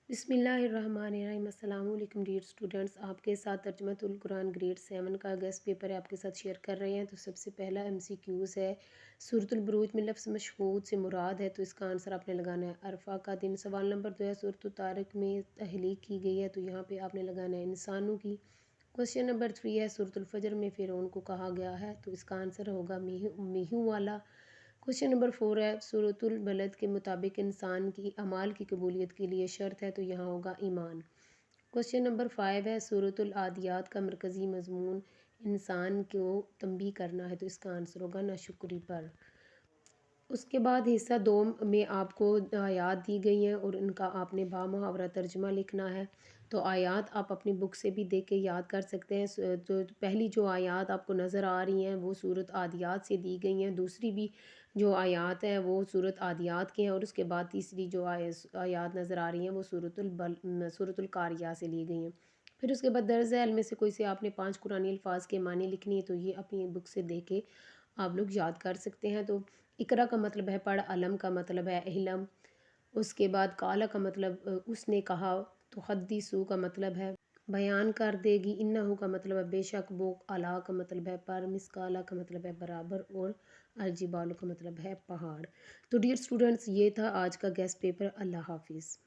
بسم اللہ الرحمن الرحیم۔ السلام علیکم ڈیئر اسٹوڈنٹس، آپ کے ساتھ ترجمۃ القرآن گریڈ 7 کا گیسٹ پیپر ہے آپ کے ساتھ شیئر کر رہے ہیں۔ تو سب سے پہلا MCQs ہے، سورۃ البروج میں لفظ مشہود سے مراد ہے، تو اس کا آنسر آپ نے لگانا ہے عرفہ کا دن۔ سوال نمبر 2 ہے، سورۃ الطارق میں تحلیق کی گئی ہے، تو یہاں پہ آپ نے لگانا ہے انسانوں کی۔ کوشچن نمبر 3 ہے، سورۃ الفجر میں فرعون کو کہا گیا ہے، تو اس کا آنسر ہوگا میہوں والا۔ کوشچن نمبر 4 ہے، سورۃ البلد کے مطابق انسان کی اعمال کی قبولیت کے لیے شرط ہے، تو یہاں ہوگا ایمان۔ کوشچن نمبر 5 ہے، سورۃ العادیات کا مرکزی مضمون انسان کو تنبیہ کرنا ہے، تو اس کا آنسر ہوگا ناشکری پر۔ اس کے بعد حصہ 2 میں آپ کو آیات دی گئی ہیں اور ان کا آپ نے با محاورہ ترجمہ لکھنا ہے۔ تو آیات آپ اپنی بک سے بھی دیکھ کے یاد کر سکتے ہیں۔ تو پہلی جو آیات آپ کو نظر آ رہی ہیں وہ سورۃ عادیات سے دی گئی ہیں، دوسری بھی جو آیات ہیں وہ سورۃ عادیات کے ہیں، اور اس کے بعد تیسری جو آیات نظر آ رہی ہیں وہ سورۃ القاریہ سے لی گئی ہیں۔ پھر اس کے بعد درج ذیل میں سے کوئی سے آپ نے 5 قرآنی الفاظ کے معنی لکھنی ہے، تو یہ اپنی بک سے دیکھ کے آپ لوگ یاد کر سکتے ہیں۔ تو اقرا کا مطلب ہے پڑھ، علم کا مطلب ہے علم، اس کے بعد قالا کا مطلب اس نے کہا، تو حدیثو کا مطلب ہے بیان کر دے گی، انہو کا مطلب ہے بے شک وہ، اعلیٰ کا مطلب ہے پر، مسکالہ کا مطلب ہے برابر، اور الجبال کا مطلب ہے پہاڑ۔ تو ڈیئر اسٹوڈنٹس، یہ تھا آج کا گیسٹ پیپر۔ اللہ حافظ۔